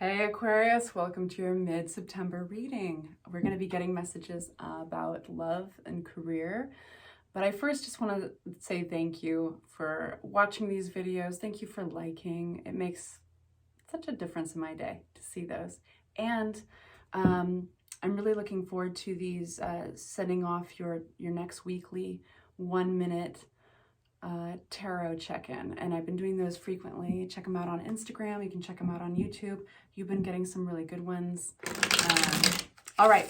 Hey Aquarius, welcome to your mid-September reading. We're going to be getting messages about love and career, but I first just want to say thank you for watching these videos. Thank you for liking. It makes such a difference in my day to see those. And I'm really looking forward to these sending off your next weekly 1-minute tarot check-in, and I've been doing those frequently. Check them out on Instagram. You can check them out on YouTube. You've been getting some really good ones. All right,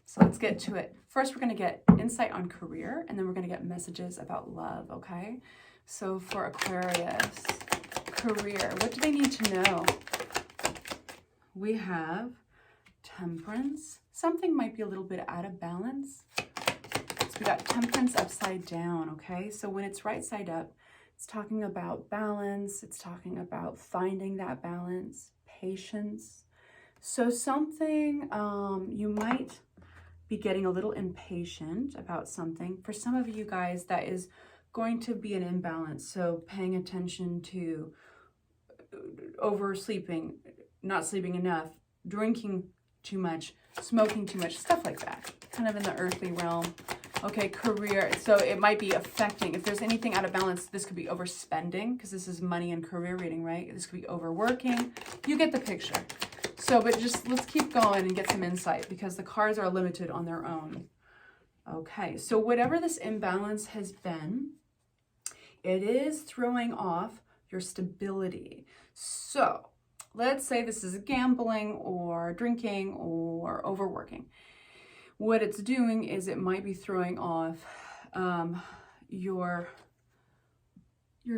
so let's get to it. First, we're going to get insight on career, and then we're going to get messages about love, okay? So for Aquarius, career, what do they need to know? We have Temperance. Something might be a little bit out of balance. We got Temperance upside down, okay? So when it's right side up, it's talking about balance. It's talking about finding that balance, patience. So something, you might be getting a little impatient about something. For some of you guys, that is going to be an imbalance. So paying attention to oversleeping, not sleeping enough, drinking too much, smoking too much, stuff like that, kind of in the earthly realm. Okay, career. So it might be affecting, if there's anything out of balance, this could be overspending, because this is money and career reading, right? This could be overworking. You get the picture. So, but just let's keep going and get some insight, because the cards are limited on their own. Okay, so whatever this imbalance has been, it is throwing off your stability. So let's say this is gambling or drinking or overworking. What it's doing is it might be throwing off your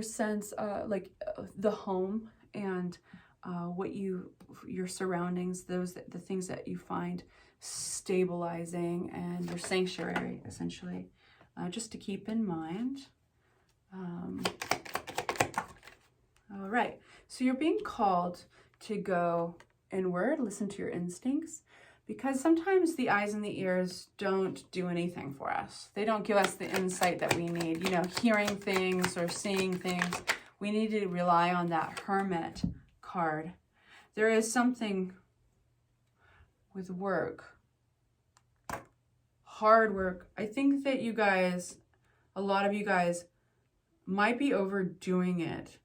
sense, the home and your surroundings, the things that you find stabilizing, and your sanctuary, essentially, just to keep in mind. All right, so you're being called to go inward, listen to your instincts, because sometimes the eyes and the ears don't do anything for us. They don't give us the insight that we need, you know, hearing things or seeing things. We need to rely on that Hermit card. There is something with work, hard work. I think that you guys, a lot of you guys might be overdoing it.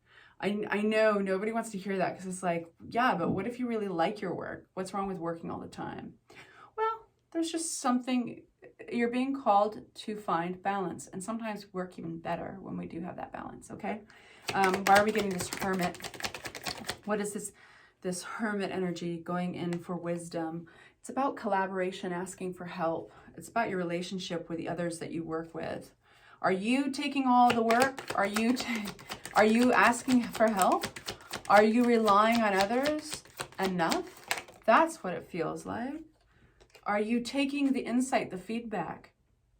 I know nobody wants to hear that, because it's like, yeah, but what if you really like your work? What's wrong with working all the time? Well, there's just something, you're being called to find balance, and sometimes work even better when we do have that balance, okay? Why are we getting this Hermit? What is this Hermit energy going in for wisdom? It's about collaboration, asking for help. It's about your relationship with the others that you work with. Are you taking all the work? Are you asking for help? Are you relying on others enough? That's what it feels like. Are you taking the insight, the feedback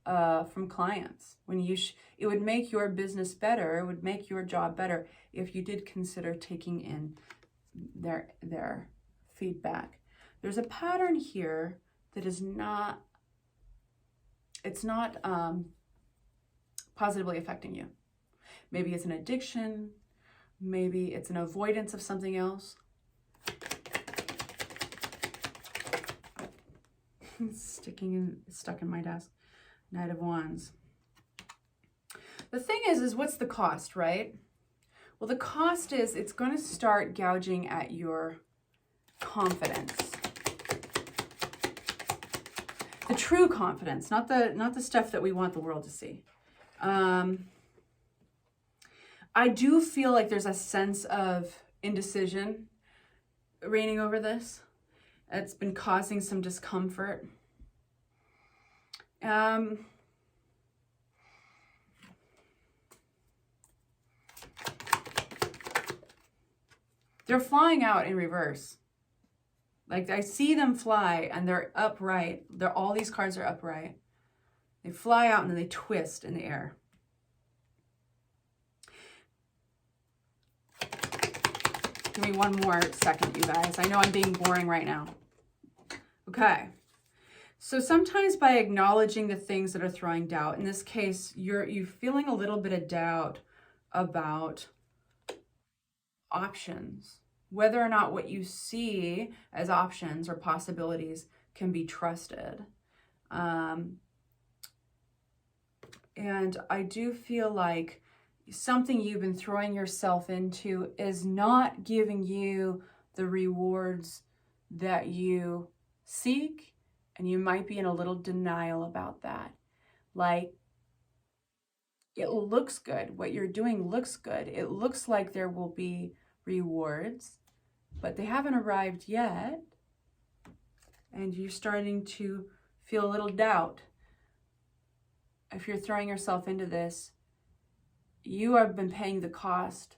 from clients? It would make your business better. It would make your job better if you did consider taking in their feedback. There's a pattern here that is not. It's not positively affecting you. Maybe it's an addiction. Maybe it's an avoidance of something else. It's stuck in my desk. Knight of Wands. The thing is what's the cost, right? Well, the cost is it's going to start gouging at your confidence. The true confidence, not the stuff that we want the world to see. I do feel like there's a sense of indecision reigning over this. It's been causing some discomfort. They're flying out in reverse. Like, I see them fly and they're upright. All these cards are upright. They fly out and then they twist in the air. Give me one more second, you guys. I know I'm being boring right now. Okay. So sometimes by acknowledging the things that are throwing doubt, in this case, you're feeling a little bit of doubt about options. whether or not what you see as options or possibilities can be trusted. And I do feel like something you've been throwing yourself into is not giving you the rewards that you seek, and you might be in a little denial about that. Like, it looks good. What you're doing looks good. It looks like there will be rewards, but they haven't arrived yet. And you're starting to feel a little doubt. If you're throwing yourself into this, you have been paying the cost,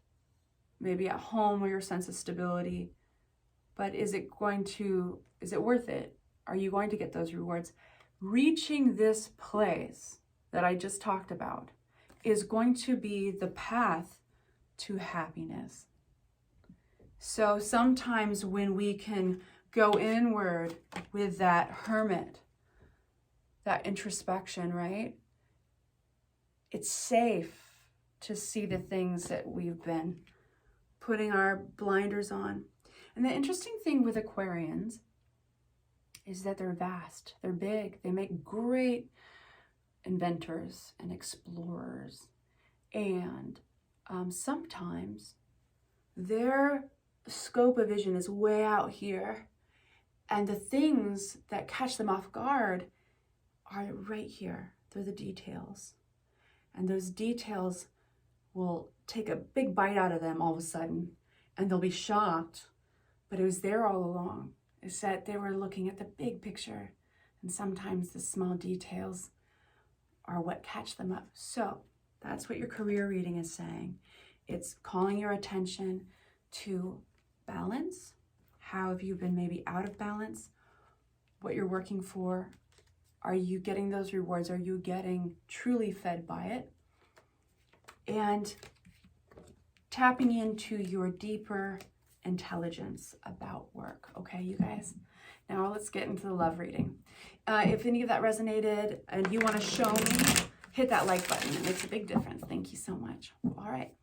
maybe at home or your sense of stability, but is it worth it? Are you going to get those rewards? Reaching this place that I just talked about is going to be the path to happiness. So sometimes when we can go inward with that hermit, that introspection, right? It's safe to see the things that we've been putting our blinders on. And the interesting thing with Aquarians is that they're vast, they're big, they make great inventors and explorers. And sometimes their scope of vision is way out here. And the things that catch them off guard are right here. They're the details. And those details will take a big bite out of them all of a sudden, and they'll be shocked. But it was there all along. It's that they were looking at the big picture, and sometimes the small details are what catch them up. So that's what your career reading is saying. It's calling your attention to balance. How have you been maybe out of balance? What you're working for. Are you getting those rewards? Are you getting truly fed by it? And tapping into your deeper intelligence about work. Okay, you guys? Now let's get into the love reading. If any of that resonated and you want to show me, hit that like button. It makes a big difference. Thank you so much. All right.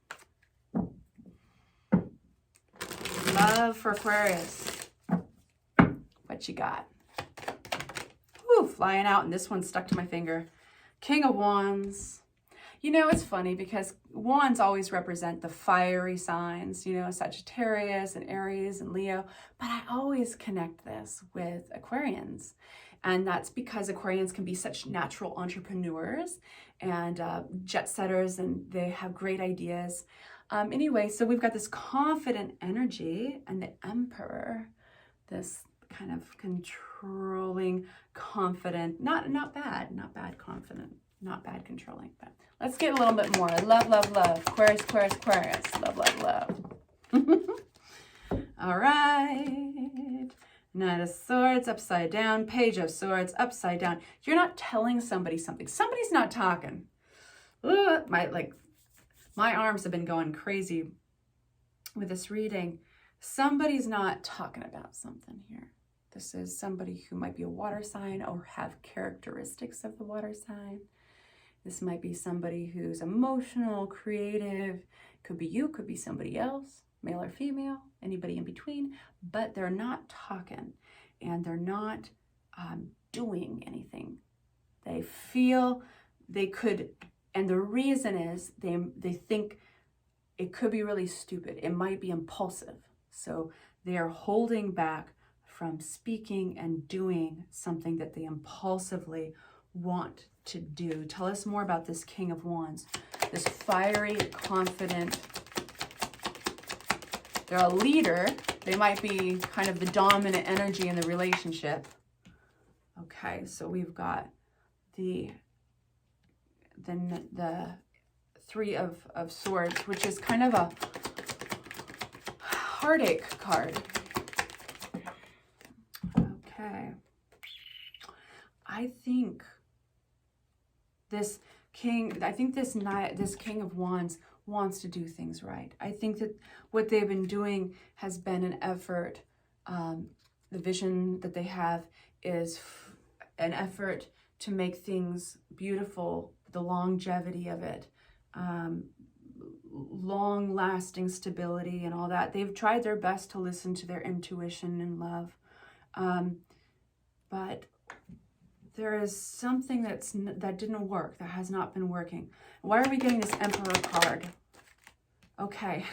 Love for Aquarius. What you got? Whew, flying out, and this one stuck to my finger. King of Wands. You know, it's funny because wands always represent the fiery signs, you know, Sagittarius and Aries and Leo, but I always connect this with Aquarians. And that's because Aquarians can be such natural entrepreneurs and jet setters, and they have great ideas. Anyway, so we've got this confident energy, and the Emperor, this kind of controlling, confident, not bad confident, not bad controlling, but let's get a little bit more. Love, love, love. Aquarius, Aquarius, Aquarius. Love, love, love. All right. Knight of Swords upside down. Page of Swords upside down. You're not telling somebody something. Somebody's not talking. Ugh, my arms have been going crazy with this reading. Somebody's not talking about something here. This is somebody who might be a water sign or have characteristics of the water sign. This might be somebody who's emotional, creative. Could be you, could be somebody else, male or female, anybody in between, but they're not talking and they're not doing anything. They feel they could, and the reason is they think it could be really stupid. It might be impulsive. So they are holding back from speaking and doing something that they impulsively want to do. Tell us more about this King of Wands, this fiery, confident. They're a leader. They might be kind of the dominant energy in the relationship. Okay, so we've got the Three of Swords, which is kind of a heartache card. Okay. I think this King of Wands wants to do things right. I think that what they've been doing has been an effort. The vision that they have is an effort to make things beautiful, the longevity of it. long-lasting stability and all that. They've tried their best to listen to their intuition and love. But there is something that didn't work, that has not been working. Why are we getting this Emperor card? Okay.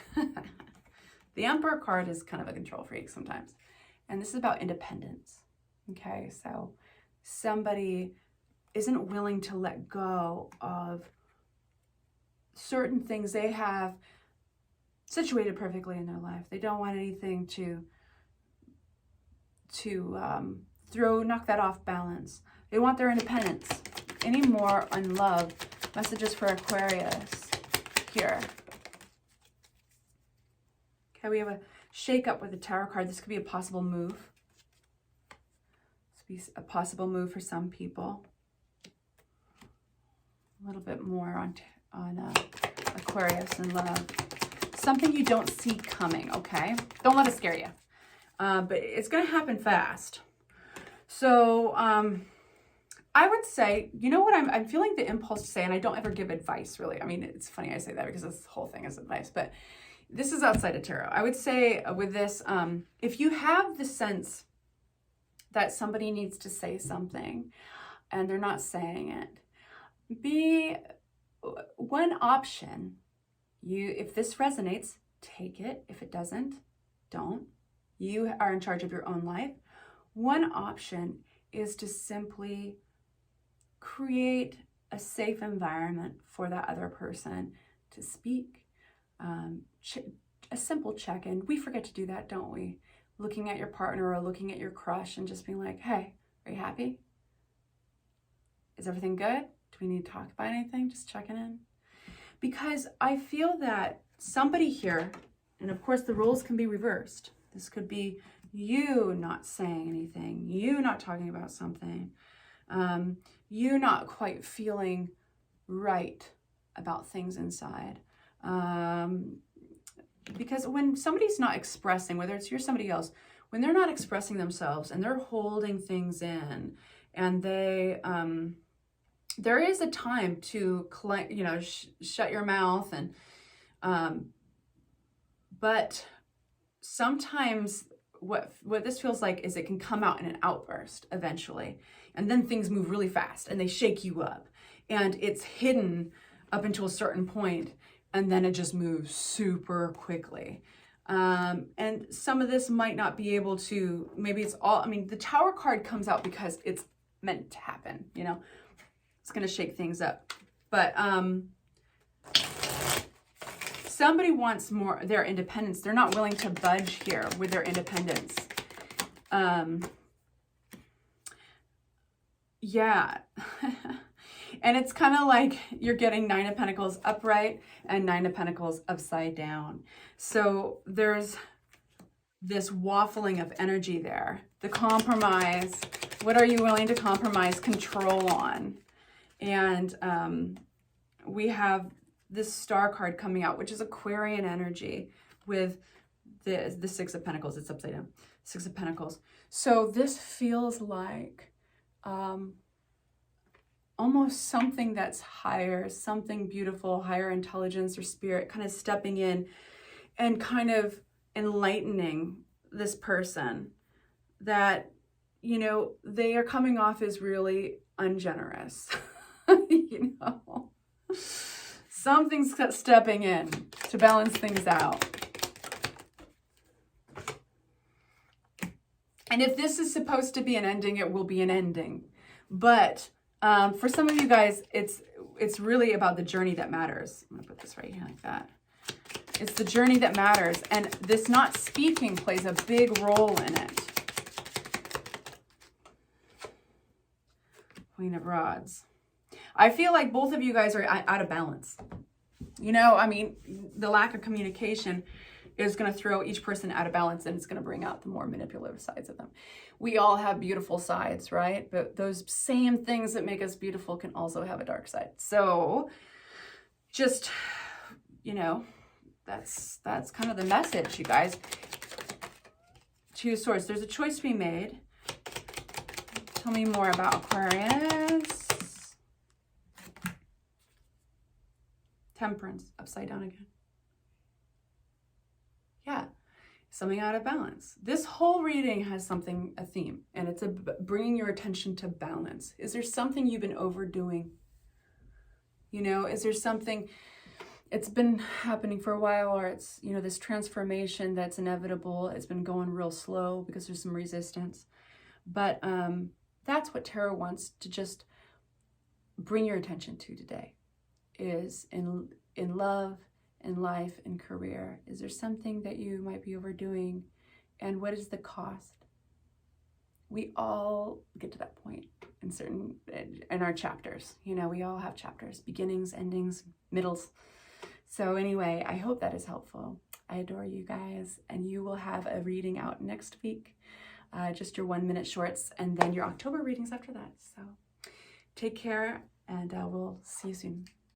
The Emperor card is kind of a control freak sometimes. And this is about independence. Okay, so somebody isn't willing to let go of certain things they have situated perfectly in their life. They don't want anything to knock that off balance. They want their independence. Any more on love? Messages for Aquarius here. Okay, we have a shake-up with the tarot card. This could be a possible move. This could be a possible move for some people. A little bit more on Aquarius and love. Something you don't see coming, okay? Don't let it scare you. But it's going to happen fast. So I would say, you know what, I'm feeling the impulse to say, and I don't ever give advice, really. I mean, it's funny I say that because this whole thing is advice, but this is outside of tarot. I would say with this, if you have the sense that somebody needs to say something and they're not saying it, be one option. If this resonates, take it. If it doesn't, don't. You are in charge of your own life. One option is to simply create a safe environment for that other person to speak. A simple check-in. We forget to do that, don't we? Looking at your partner or looking at your crush and just being like, hey, are you happy? Is everything good? Do we need to talk about anything? Just checking in. Because I feel that somebody here, and of course the roles can be reversed. This could be you not saying anything, you not talking about something, you not quite feeling right about things inside. Because when somebody's not expressing, whether it's you or somebody else, when they're not expressing themselves and they're holding things in, and they, there is a time to, shut your mouth, and, but sometimes what this feels like is it can come out in an outburst eventually, and then things move really fast and they shake you up, and it's hidden up until a certain point, and then it just moves super quickly. And some of this might not be able to, maybe it's all, I mean, the Tower card comes out because it's meant to happen, you know, it's going to shake things up. But somebody wants more, their independence. They're not willing to budge here with their independence. Yeah. And it's kind of like you're getting Nine of Pentacles upright and Nine of Pentacles upside down. So there's this waffling of energy there. The compromise. What are you willing to compromise control on? And we have this Star card coming out, which is Aquarian energy with the Six of Pentacles. It's upside down. Six of Pentacles. So this feels like almost something that's higher, something beautiful, higher intelligence or spirit kind of stepping in and kind of enlightening this person that, you know, they are coming off as really ungenerous. You know, something's stepping in to balance things out. And if this is supposed to be an ending, it will be an ending. But for some of you guys, it's really about the journey that matters. I'm gonna put this right here like that. It's the journey that matters, and this not speaking plays a big role in it. Queen of Rods. I feel like both of you guys are out of balance. You know, I mean, the lack of communication is going to throw each person out of balance, and it's going to bring out the more manipulative sides of them. We all have beautiful sides, right? But those same things that make us beautiful can also have a dark side. So just, you know, that's kind of the message, you guys. Two of Swords. There's a choice to be made. Tell me more about Aquarius. Temperance, upside down again. something out of balance. This whole reading has a theme, and it's bringing your attention to balance. Is there something you've been overdoing? You know, is there something, it's been happening for a while, or it's, you know, this transformation that's inevitable. It's been going real slow because there's some resistance. But that's what tarot wants to just bring your attention to today, is in love, in life, in career. Is there something that you might be overdoing? And what is the cost? We all get to that point in our chapters. You know, we all have chapters, beginnings, endings, middles. So anyway, I hope that is helpful. I adore you guys, and you will have a reading out next week. Just your 1 minute shorts, and then your October readings after that. So take care, and we'll see you soon.